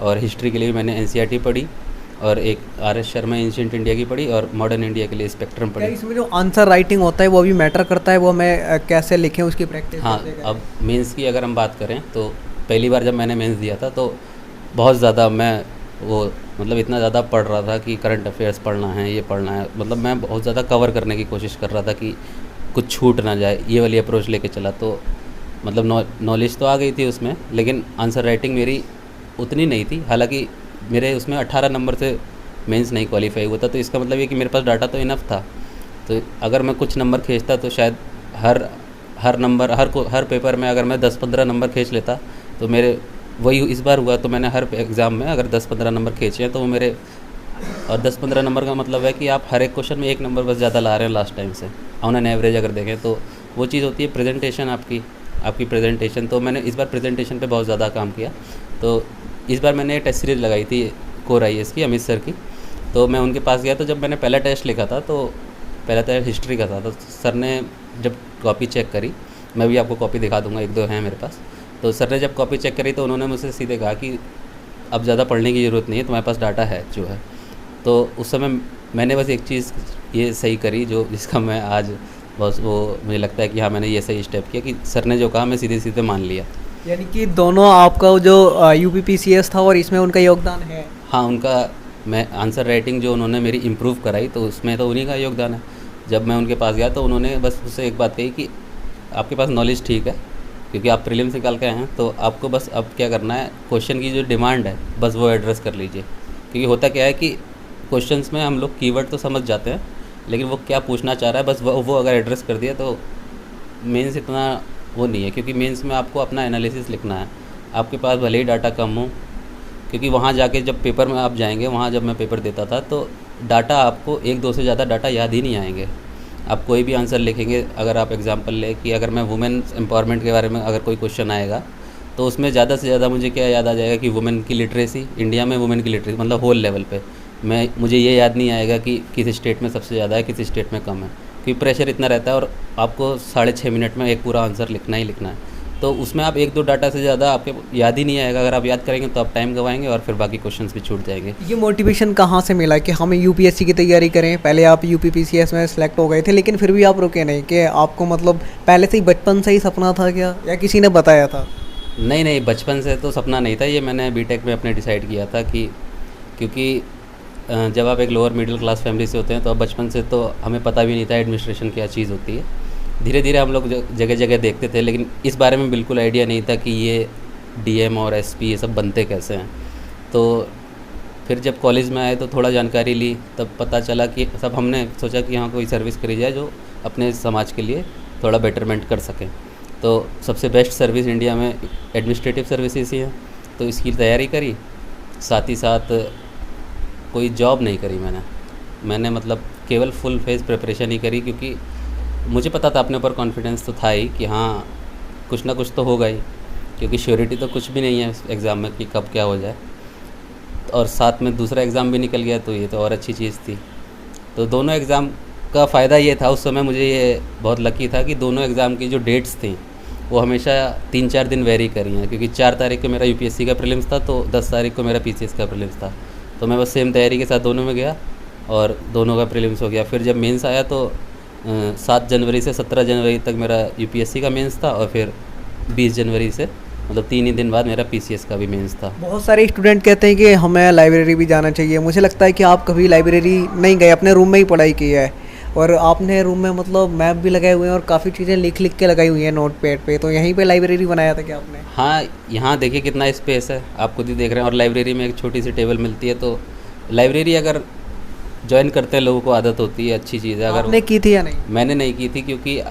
और हिस्ट्री के लिए भी मैंने एनसीईआरटी पढ़ी और एक आर.एस. शर्मा एंशिएंट इंडिया की पढ़ी और मॉडर्न इंडिया के लिए स्पेक्ट्रम क्या पढ़ी। इसमें जो आंसर राइटिंग होता है वो भी मैटर करता है, वो मैं कैसे लिखें उसकी प्रैक्टिस हाँ, कैसे करें? अब मेंस की अगर हम बात करें तो पहली बार जब मैंने मेंस दिया था तो बहुत ज़्यादा मैं वो मतलब इतना ज़्यादा पढ़ रहा था कि करंट अफेयर्स पढ़ना है, ये पढ़ना है, मतलब मैं बहुत ज़्यादा कवर करने की कोशिश कर रहा था कि कुछ छूट ना जाए, ये वाली अप्रोच लेके चला। तो मतलब नॉलेज तो आ गई थी उसमें, लेकिन आंसर राइटिंग मेरी उतनी नहीं थी। हालांकि मेरे उसमें 18 नंबर से मेंस नहीं क्वालिफाई हुआ था, तो इसका मतलब ये कि मेरे पास डाटा तो इनफ था। तो अगर मैं कुछ नंबर खींचता तो शायद हर पेपर में अगर मैं 10-15 नंबर खींच लेता तो मेरे वही इस बार हुआ। तो मैंने हर एग्ज़ाम में अगर 10-15 नंबर खींचे हैं तो वो मेरे, और 10-15 नंबर का मतलब है कि आप हर एक क्वेश्चन में 1 नंबर बस ज़्यादा ला रहे हैं लास्ट टाइम से ऑन एन एवरेज अगर देखें तो। वो चीज़ होती है प्रेजेंटेशन आपकी प्रेजेंटेशन। तो मैंने इस बार प्रेजेंटेशन पे बहुत ज़्यादा काम किया। तो इस बार मैंने टेस्ट सीरीज़ लगाई थी कोर IAS की, अमित सर की। तो मैं उनके पास गया तो जब मैंने पहला टेस्ट लिखा था तो पहला टेस्ट हिस्ट्री का था। तो सर ने जब कॉपी चेक करी, मैं भी आपको कॉपी दिखा दूंगा, 1-2 हैं मेरे पास। तो सर ने जब कॉपी चेक करी तो उन्होंने मुझसे सीधे कहा कि अब ज़्यादा पढ़ने की ज़रूरत नहीं है, तुम्हारे पास डाटा है जो है। तो उस समय मैंने बस एक चीज़ ये सही करी जो जिसका मैं आज बस वो मुझे लगता है कि हाँ मैंने ये सही स्टेप किया कि सर ने जो कहा मैं सीधे सीधे मान लिया। यानी कि दोनों आपका जो UPPCS था और इसमें उनका योगदान है। हाँ, उनका मैं आंसर राइटिंग जो उन्होंने मेरी इम्प्रूव कराई तो उसमें तो उन्हीं का योगदान है। जब मैं उनके पास गया तो उन्होंने बस उससे एक बात कही कि आपके पास नॉलेज ठीक है क्योंकि आप प्रीलिम्स निकाल के आए हैं, तो आपको बस अब क्या करना है, क्वेश्चन की जो डिमांड है बस वो एड्रेस कर लीजिए। क्योंकि होता क्या है कि क्वेश्चंस में हम लोग कीवर्ड तो समझ जाते हैं, लेकिन वो क्या पूछना चाह रहा है बस वो अगर एड्रेस कर दिया तो मेंस इतना वो नहीं है। क्योंकि मेंस में आपको अपना एनालिसिस लिखना है, आपके पास भले ही डाटा कम हो। क्योंकि वहाँ जाके जब पेपर में आप जाएंगे, वहाँ जब मैं पेपर देता था तो डाटा आपको 1-2 से ज़्यादा डाटा याद ही नहीं आएंगे। आप कोई भी आंसर लिखेंगे, अगर आप एग्जांपल लें कि अगर मैं वुमेन एम्पावरमेंट के बारे में अगर कोई क्वेश्चन आएगा तो उसमें ज़्यादा से ज़्यादा मुझे क्या याद आ जाएगा कि वुमेन की लिटरेसी, इंडिया में वुमेन की लिटरेसी मतलब होल लेवल पे मुझे ये याद नहीं आएगा कि किस स्टेट में सबसे ज़्यादा है, किस स्टेट में कम है। क्योंकि प्रेशर इतना रहता है और आपको 6.5 मिनट में एक पूरा आंसर लिखना ही लिखना है। तो उसमें आप 1-2 डाटा से ज़्यादा आपके याद ही नहीं आएगा। अगर आप याद करेंगे तो आप टाइम गवाएंगे और फिर बाकी क्वेश्चंस भी छूट जाएंगे। ये मोटिवेशन कहाँ से मिला कि हमें UPSC की तैयारी करें? पहले आप UPPCS में सेलेक्ट हो गए थे लेकिन फिर भी आप रुके नहीं, कि आपको मतलब पहले से ही बचपन से ही सपना था क्या, या किसी ने बताया था? नहीं, बचपन से तो सपना नहीं था। ये मैंने बीटेक में अपने डिसाइड किया था कि क्योंकि जब आप एक लोअर मिडिल क्लास फैमिली से होते हैं तो अब बचपन से तो हमें पता भी नहीं था एडमिनिस्ट्रेशन क्या चीज़ होती है। धीरे धीरे हम लोग जगह जगह देखते थे, लेकिन इस बारे में बिल्कुल आइडिया नहीं था कि ये DM और SP ये सब बनते कैसे हैं। तो फिर जब कॉलेज में आए तो थोड़ा जानकारी ली, तब पता चला कि सब हमने सोचा कि यहाँ कोई सर्विस करी जाए जो अपने समाज के लिए थोड़ा बेटरमेंट कर सके। तो सबसे बेस्ट सर्विस इंडिया में एडमिनिस्ट्रेटिव सर्विसेज ही हैं, तो इसकी तैयारी करी। साथ ही साथ कोई जॉब नहीं करी मैंने मतलब केवल फुल फेज प्रिपरेशन ही करी, क्योंकि मुझे पता था, अपने ऊपर कॉन्फिडेंस तो था ही कि हाँ कुछ ना कुछ तो होगा ही, क्योंकि श्योरिटी तो कुछ भी नहीं है एग्ज़ाम में कि कब क्या हो जाए। और साथ में दूसरा एग्ज़ाम भी निकल गया तो ये तो और अच्छी चीज़ थी। तो दोनों एग्ज़ाम का फ़ायदा ये था, उस समय मुझे ये बहुत लकी था कि दोनों एग्ज़ाम की जो डेट्स थी वो हमेशा 3-4 दिन वेरी करी हैं। क्योंकि 4 तारीख को मेरा UPSC का प्रीलिम्स था तो 10 तारीख को मेरा PCS का प्रीलिम्स था। तो मैं बस सेम तैयारी के साथ दोनों में गया और दोनों का प्रीलिम्स हो गया। फिर जब मेंस आया तो 7 जनवरी से 17 जनवरी तक मेरा UPSC का मेंस था और फिर 20 जनवरी से मतलब 3 ही दिन बाद मेरा PCS का भी मेंस था। बहुत सारे स्टूडेंट कहते हैं कि हमें लाइब्रेरी भी जाना चाहिए। मुझे लगता है कि आप कभी लाइब्रेरी नहीं गए, अपने रूम में ही पढ़ाई की है, और आपने रूम में मतलब मैप भी लगाए हुए हैं और काफ़ी चीज़ें लिख के लगाई हुई हैं नोट पैड पे। तो यहीं पे लाइब्रेरी बनाया था क्या आपने? हाँ, यहाँ देखिए कितना स्पेस है, आप खुद ही देख रहे हैं। और लाइब्रेरी में एक छोटी सी टेबल मिलती है, तो लाइब्रेरी अगर ज्वाइन करते हैं लोगों को आदत होती है, अच्छी चीज़ है। अगर आपने की थी या नहीं? मैंने नहीं की थी, क्योंकि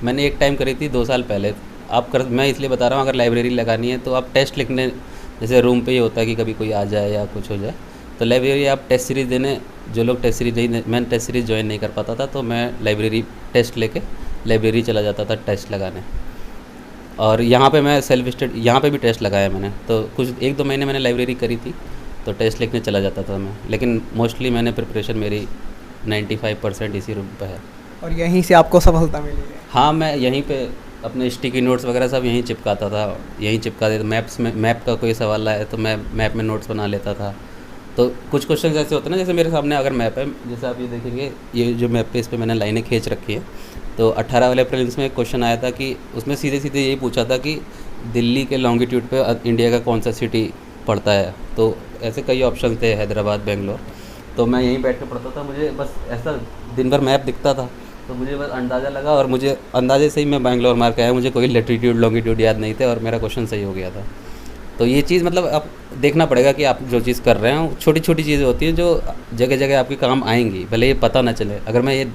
मैंने एक टाइम करी थी 2 साल पहले। मैं इसलिए बता रहा हूँ, अगर लाइब्रेरी लगानी है तो आप टेस्ट लिखने, जैसे रूम पे ही होता है कि कभी कोई आ जाए या कुछ हो जाए, तो लाइब्रेरी आप टेस्ट सीरीज़ देने, जो लोग टेस्ट सीरीज नहीं, मैं टेस्ट सीरीज़ ज्वाइन नहीं कर पाता था तो मैं लाइब्रेरी टेस्ट लेके लाइब्रेरी चला जाता था टेस्ट लगाने। और यहाँ पे मैं सेल्फ स्टडी, यहाँ पे भी टेस्ट लगाया मैंने। तो कुछ 1-2 महीने मैंने लाइब्रेरी करी थी, तो टेस्ट लिखने चला जाता था मैं, लेकिन मोस्टली मैंने प्रिपरेशन मेरी 95% इसी रूम पे है। और यहीं से आपको सफलता मिली है। हाँ, मैं यहीं पे अपने स्टिकी नोट्स वगैरह सब यहीं चिपकाता था, यहीं चिपका देता। मैप्स में मैप का कोई सवाल आया तो मैं मैप में नोट्स बना लेता था। तो कुछ क्वेश्चन ऐसे होते हैं ना, जैसे मेरे सामने अगर मैप है, जैसे आप ये देखेंगे, ये जो मैप पे इस पे मैंने लाइनें खींच रखी है, तो 18 वाले प्रीलिम्स में एक क्वेश्चन आया था कि उसमें सीधे सीधे यही पूछा था कि दिल्ली के लॉन्गिट्यूड पे इंडिया का कौन सा सिटी पड़ता है। तो ऐसे कई ऑप्शन थे, हैदराबाद, बेंगलोर। तो मैं यहीं बैठ के पढ़ता था, मुझे बस ऐसा दिन भर मैप दिखता था, तो मुझे बस अंदाज़ा लगा और मुझे अंदाजे से ही मैं बेंगलोर मार के आया। मुझे कोई लैटिट्यूड लॉन्गिट्यूड याद नहीं थे और मेरा क्वेश्चन सही हो गया था। तो ये चीज़ मतलब आप देखना पड़ेगा कि आप जो चीज़ कर रहे हैं, छोटी छोटी चीज़ें होती हैं जो जगह जगह आपके काम आएंगी, भले ये पता ना चले। अगर मैं ये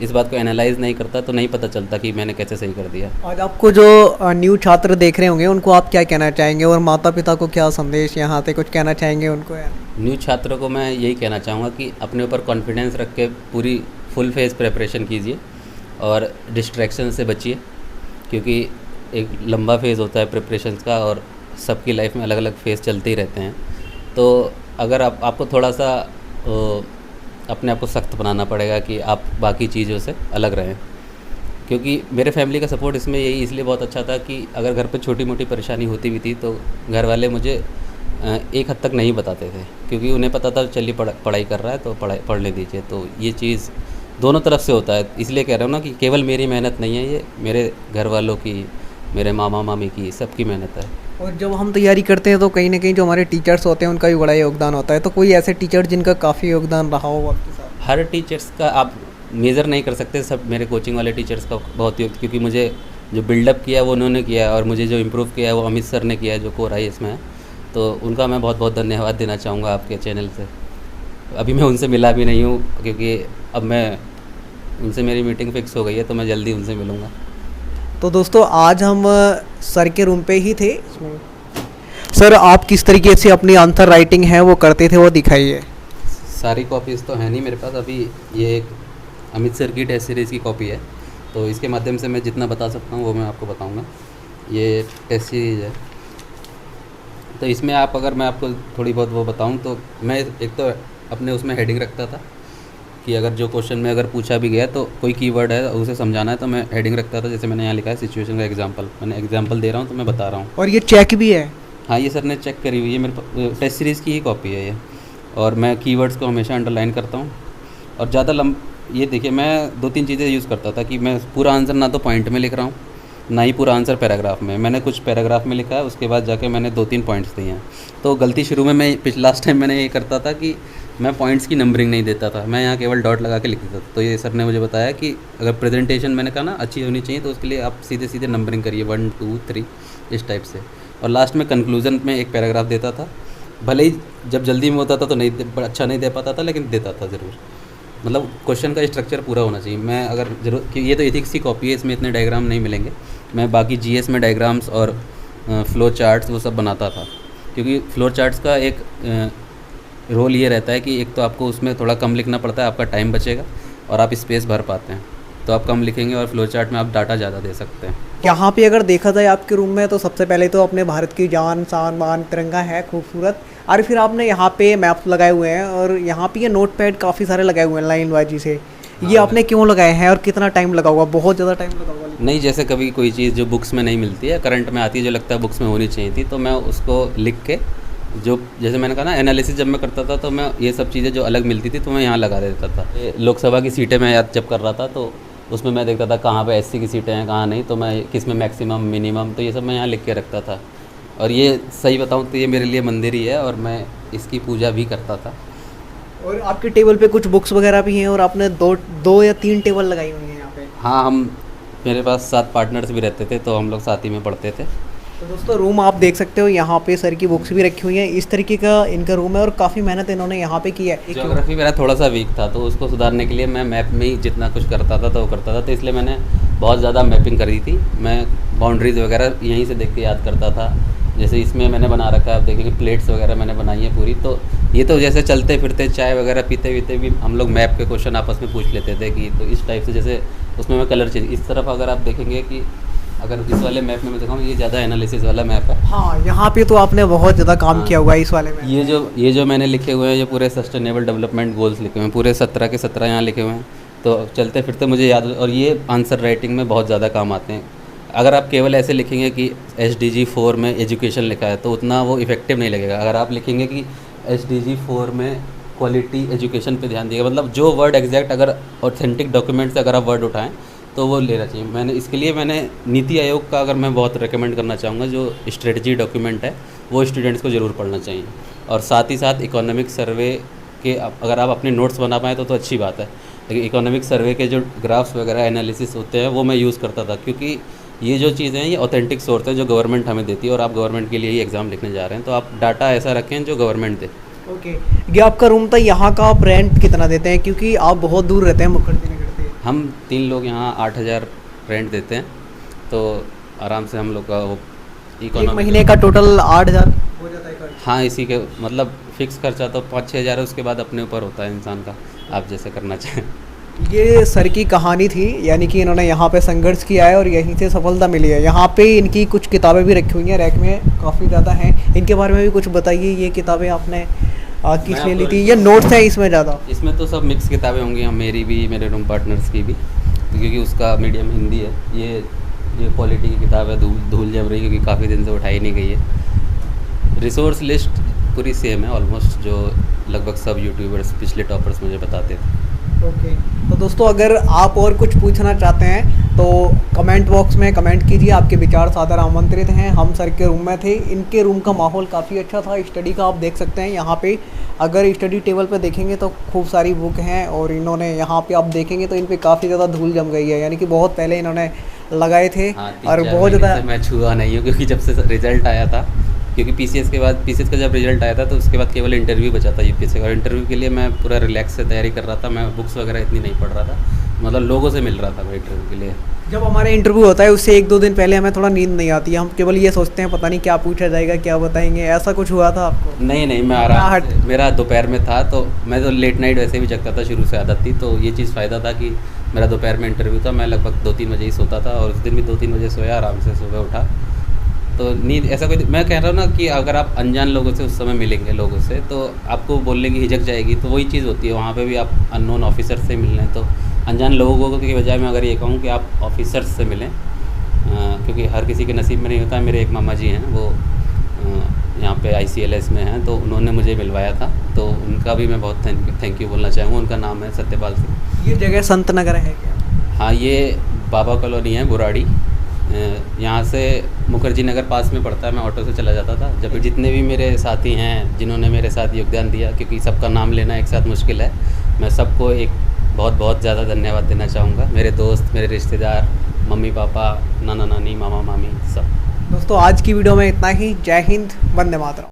इस बात को एनालाइज नहीं करता तो नहीं पता चलता कि मैंने कैसे सही कर दिया। आज आपको जो न्यू छात्र देख रहे होंगे उनको आप क्या कहना चाहेंगे, और माता पिता को क्या संदेश यहाँ पे कुछ कहना चाहेंगे उनको? न्यू छात्रों को मैं यही कहना चाहूँगा कि अपने ऊपर कॉन्फिडेंस रख के पूरी फुल फेज प्रिपरेशन कीजिए और डिस्ट्रैक्शन से बचिए, क्योंकि एक लंबा फेज़ होता है प्रिपरेशन का और सबकी लाइफ में अलग अलग फेज़ चलते ही रहते हैं। तो अगर आपको थोड़ा सा अपने आप को सख्त बनाना पड़ेगा कि आप बाकी चीज़ों से अलग रहें, क्योंकि मेरे फैमिली का सपोर्ट इसमें यही इसलिए बहुत अच्छा था कि अगर घर पे छोटी मोटी परेशानी होती भी थी तो घर वाले मुझे एक हद तक नहीं बताते थे, क्योंकि उन्हें पता था चलिए पढ़ाई कर रहा है तो पढ़ने दीजिए। तो ये चीज़ दोनों तरफ से होता है, इसलिए कह रहा हूँ ना कि केवल मेरी मेहनत नहीं है, ये मेरे घर वालों की, मेरे मामा मामी की, सबकी मेहनत है। और जब हम तैयारी करते हैं तो कहीं ना कहीं जो हमारे टीचर्स होते हैं उनका भी बड़ा योगदान होता है। तो कोई ऐसे टीचर जिनका काफ़ी योगदान रहा हो आपके साथ? हर टीचर्स का आप मेज़र नहीं कर सकते, सब मेरे कोचिंग वाले टीचर्स का बहुत योग, क्योंकि मुझे जो बिल्डअप किया वो उन्होंने किया है और मुझे जो इम्प्रूव किया है वो अमित सर ने किया है, जो कोर आई इसमें है। तो उनका मैं बहुत बहुत धन्यवाद देना चाहूँगा आपके चैनल से। अभी मैं उनसे मिला भी नहीं हूँ, क्योंकि अब मैं उनसे मेरी मीटिंग फिक्स हो गई है, तो मैं जल्दी उनसे मिलूँगा। तो दोस्तों आज हम सर के रूम पे ही थे। सर आप किस तरीके से अपनी आंसर राइटिंग है वो करते थे, वो दिखाइए। सारी कॉपीज़ तो है नहीं मेरे पास अभी, ये एक अमित सर की टेस्ट सीरीज़ की कॉपी है, तो इसके माध्यम से मैं जितना बता सकता हूँ वो मैं आपको बताऊँगा। ये टेस्ट सीरीज़ है, तो इसमें आप अगर मैं आपको थोड़ी बहुत वो बताऊँ तो मैं एक तो अपने उसमें हेडिंग रखता था कि अगर जो क्वेश्चन में अगर पूछा भी गया तो कोई कीवर्ड है उसे समझाना है, तो मैं हेडिंग रखता था। जैसे मैंने यहाँ लिखा है सिचुएशन का एग्जांपल, मैंने एग्जांपल दे रहा हूँ तो मैं बता रहा हूँ। और ये चेक भी है? हाँ, ये सर ने चेक करी हुई है, मेरे टेस्ट सीरीज़ की ही कॉपी है ये। और मैं कीवर्ड्स को हमेशा अंडरलाइन करता हूँ। और ज़्यादा ये देखिए, मैं 2-3 चीज़ें यूज़ करता था कि मैं पूरा आंसर ना तो पॉइंट में लिख रहा हूँ, ना ही पूरा आंसर पैराग्राफ में। मैंने कुछ पैराग्राफ में लिखा है, उसके बाद जाके मैंने 2-3 पॉइंट्स दिए हैं। तो गलती शुरू में मैं लास्ट टाइम मैंने ये करता था कि मैं पॉइंट्स की नंबरिंग नहीं देता था, मैं यहाँ केवल डॉट लगा के लिख देता था। तो ये सर ने मुझे बताया कि अगर प्रेजेंटेशन मैंने कहा ना अच्छी होनी चाहिए, तो उसके लिए आप सीधे सीधे नंबरिंग करिए 1 2 3 इस टाइप से। और लास्ट में कंक्लूजन में एक पैराग्राफ देता था, भले ही जब जल्दी में होता था तो अच्छा नहीं दे पाता था, लेकिन देता था ज़रूर। मतलब क्वेश्चन का स्ट्रक्चर पूरा होना चाहिए। मैं अगर जरूर कि ये तो एथिक्स की कॉपी है, इसमें इतने डायग्राम नहीं मिलेंगे। मैं बाकी जीएस में डायग्राम्स और फ्लो चार्ट्स वो सब बनाता था, क्योंकि फ्लो चार्ट्स का एक रोल ये रहता है कि एक तो आपको उसमें थोड़ा कम लिखना पड़ता है, आपका टाइम बचेगा और आप स्पेस भर पाते हैं। तो आप कम लिखेंगे और फ्लो चार्ट में आप डाटा ज़्यादा दे सकते हैं। यहाँ पे अगर देखा जाए आपके रूम में, तो सबसे पहले तो अपने भारत की जान शान मान तिरंगा है खूबसूरत, और फिर आपने यहाँ पे मैप्स लगाए हुए हैं और यहाँ पे ये नोट पैड काफ़ी सारे लगाए हुए हैं लाइन बाजी से। ये आपने क्यों लगाए हैं और कितना टाइम लगा हुआ? बहुत ज़्यादा टाइम लगा हुआ? नहीं, जैसे कभी कोई चीज़ जो बुक्स में नहीं मिलती है, करंट में आती है, जो लगता है बुक्स में होनी चाहिए थी, तो मैं उसको लिख के, जो जैसे मैंने कहा ना एनालिसिस जब मैं करता था तो मैं ये सब चीज़ें जो अलग मिलती थी तो मैं यहाँ लगा देता था। लोकसभा की सीटें मैं याद जब कर रहा था तो उसमें मैं देखता था कहाँ पे एससी की सीटें हैं कहाँ नहीं, तो मैं किस में मैक्सिमम मिनिमम, तो ये सब मैं यहाँ लिख के रखता था। और ये सही बताऊँ तो ये मेरे लिए मंदिर ही है और मैं इसकी पूजा भी करता था। और आपके टेबल पे कुछ बुक्स वगैरह भी हैं और आपने दो या तीन टेबल लगाई हुई हैं यहाँ पे? हाँ, मेरे पास 7 पार्टनर्स भी रहते थे, तो हम लोग साथ ही में पढ़ते थे। तो दोस्तों रूम आप देख सकते हो, यहाँ पे सर की बुक्स भी रखी हुई हैं। इस तरीके का इनका रूम है और काफ़ी मेहनत इन्होंने यहाँ पे की है। ज्योग्राफी मेरा थोड़ा सा वीक था, तो उसको सुधारने के लिए मैं मैप में ही जितना कुछ करता था तो वो करता था, तो इसलिए मैंने बहुत ज़्यादा मैपिंग करी थी। मैं बाउंड्रीज वगैरह यहीं से देख के याद करता था। जैसे इसमें मैंने बना रखा है, आप देखेंगे प्लेट्स वगैरह मैंने बनाई है पूरी। तो ये तो जैसे चलते फिरते चाय वगैरह पीते पीते भी हम लोग मैप के क्वेश्चन आपस में पूछ लेते थे कि, तो इस टाइप से जैसे उसमें मैं कलर चेंज, इस तरफ अगर आप देखेंगे कि अगर इस वाले मैप में मैं दिखाऊँ, ये ज़्यादा एनालिसिस वाला मैप है। हाँ, यहाँ पे तो आपने बहुत ज़्यादा काम हाँ। किया हुआ है इस वाले में। ये जो मैंने लिखे हुए हैं, ये पूरे सस्टेनेबल डेवलपमेंट गोल्स लिखे हुए हैं, पूरे 17 के 17 यहाँ लिखे हुए हैं। तो चलते फिरते मुझे याद, और ये आंसर राइटिंग में बहुत ज़्यादा काम आते हैं। अगर आप केवल ऐसे लिखेंगे कि SDG 4 में एजुकेशन लिखा है तो उतना वो इफ़ेक्टिव नहीं लगेगा। अगर आप लिखेंगे कि SDG 4 में क्वालिटी एजुकेशन पे ध्यान दिएगा, मतलब जो वर्ड एग्जैक्ट, अगर ऑथेंटिक डॉक्यूमेंट से अगर आप वर्ड उठाएं तो वो लेना चाहिए। इसके लिए मैंने नीति आयोग का, अगर मैं बहुत रिकमेंड करना चाहूँगा, जो स्ट्रेटजी डॉक्यूमेंट है वो स्टूडेंट्स को ज़रूर पढ़ना चाहिए। और साथ ही साथ इकोनॉमिक सर्वे के अगर आप अपने नोट्स बना पाएँ तो अच्छी बात है। लेकिन इकोनॉमिक सर्वे के जो ग्राफ्स वगैरह एनालिसिस होते हैं वो मैं यूज़ करता था, क्योंकि ये जो चीज़ें हैं ये ऑथेंटिक सोर्स है जो गवर्नमेंट हमें देती है, और आप गवर्नमेंट के लिए ही एग्ज़ाम लिखने जा रहे हैं तो आप डाटा ऐसा रखें जो गवर्नमेंट दे। ओके, ये आपका रूम था, यहाँ का आप रेंट कितना देते हैं, क्योंकि आप बहुत दूर रहते हैं मुखर्जी नगर से? हम 3 लोग यहाँ 8,000 रेंट देते हैं, तो आराम से हम लोग का वो एक महीने का टोटल 8,000 हो जाता है खर्च? हाँ, इसी के मतलब फिक्स खर्चा तो 5-6 हज़ार है, उसके बाद अपने ऊपर होता है इंसान का, आप जैसे करना चाहें। ये सर की कहानी थी, यानी कि इन्होंने यहाँ पे संघर्ष किया है और यहीं से सफलता मिली है। यहाँ पे इनकी कुछ किताबें भी रखी हुई हैं रैक में, काफ़ी ज़्यादा हैं। इनके बारे में भी कुछ बताइए, ये किताबें आपने किस लिए ली थी? ये नोट्स हैं इसमें ज़्यादा? इसमें तो सब मिक्स किताबें होंगी, हम मेरी भी, मेरे रूम पार्टनर्स की भी, क्योंकि उसका मीडियम हिंदी है। ये पॉलिटी की किताब है, धूल जम रही, क्योंकि काफ़ी दिन से उठाई नहीं गई है। रिसोर्स लिस्ट पूरी सेम है ऑलमोस्ट, जो लगभग सब यूट्यूबर्स पिछले टॉपर्स मुझे बताते थे। ओके, तो दोस्तों अगर आप और कुछ पूछना चाहते हैं तो कमेंट बॉक्स में कमेंट कीजिए, आपके विचार सादर आमंत्रित हैं। हम सर के रूम में थे, इनके रूम का माहौल काफ़ी अच्छा था, स्टडी का आप देख सकते हैं। यहाँ पे अगर स्टडी टेबल पे देखेंगे तो खूब सारी बुक हैं, और इन्होंने यहाँ पे आप देखेंगे तो इन पे काफ़ी ज़्यादा धूल जम गई है, यानी कि बहुत पहले इन्होंने लगाए थे। हाँ, और बहुत ज़्यादा मैं छुआ नहीं हूँ, क्योंकि जब से रिजल्ट आया था, क्योंकि PCS के बाद, PCS का जब रिजल्ट आया था तो उसके बाद केवल इंटरव्यू बचा था UPSC, और इंटरव्यू के लिए मैं पूरा रिलैक्स से तैयारी कर रहा था। मैं बुक्स वगैरह इतनी नहीं पढ़ रहा था, मतलब लोगों से मिल रहा था मैं इंटरव्यू के लिए। जब हमारे इंटरव्यू होता है उससे 1-2 दिन पहले हमें थोड़ा नींद नहीं आती है, हम केवल ये सोचते हैं पता नहीं क्या पूछा जाएगा, क्या बताएंगे। ऐसा कुछ हुआ था आपको? नहीं, मैं आराम से, मेरा दोपहर में था, तो मैं तो लेट नाइट वैसे भी जगता था, शुरू से आदत थी। तो ये चीज़ फ़ायदा था कि मेरा दोपहर में इंटरव्यू था, मैं लगभग 2-3 बजे ही सोता था, और उस दिन भी 2-3 बजे सोया, आराम से सुबह उठा। तो नींद ऐसा कोई, मैं कह रहा हूँ ना कि अगर आप अनजान लोगों से उस समय मिलेंगे लोगों से, तो आपको बोलने की हिचक जाएगी। तो वही चीज़ होती है वहाँ पे भी, आप अननोन ऑफिसर से मिल रहे हैं, तो अनजान लोगों की बजाय मैं अगर ये कहूँ कि आप ऑफिसर्स से मिलें, क्योंकि हर किसी के नसीब में नहीं होता। मेरे एक मामा जी हैं, वो यहाँ पे ICLS में हैं, तो उन्होंने मुझे मिलवाया था, तो उनका भी मैं बहुत थैंक यू बोलना चाहूँगा। उनका नाम है सत्यपाल सिंह। ये जगह संत नगर है क्या? हाँ, ये बाबा कॉलोनी है, बुराड़ी। यहाँ से मुखर्जी नगर पास में पड़ता है, मैं ऑटो से चला जाता था। जब जितने भी मेरे साथी हैं जिन्होंने मेरे साथ योगदान दिया, क्योंकि सबका नाम लेना एक साथ मुश्किल है, मैं सबको एक बहुत ज़्यादा धन्यवाद देना चाहूँगा। मेरे दोस्त, मेरे रिश्तेदार, मम्मी पापा, नाना नानी, मामा मामी, सब। दोस्तों आज की वीडियो में इतना ही। जय हिंद, वंदे मातरम।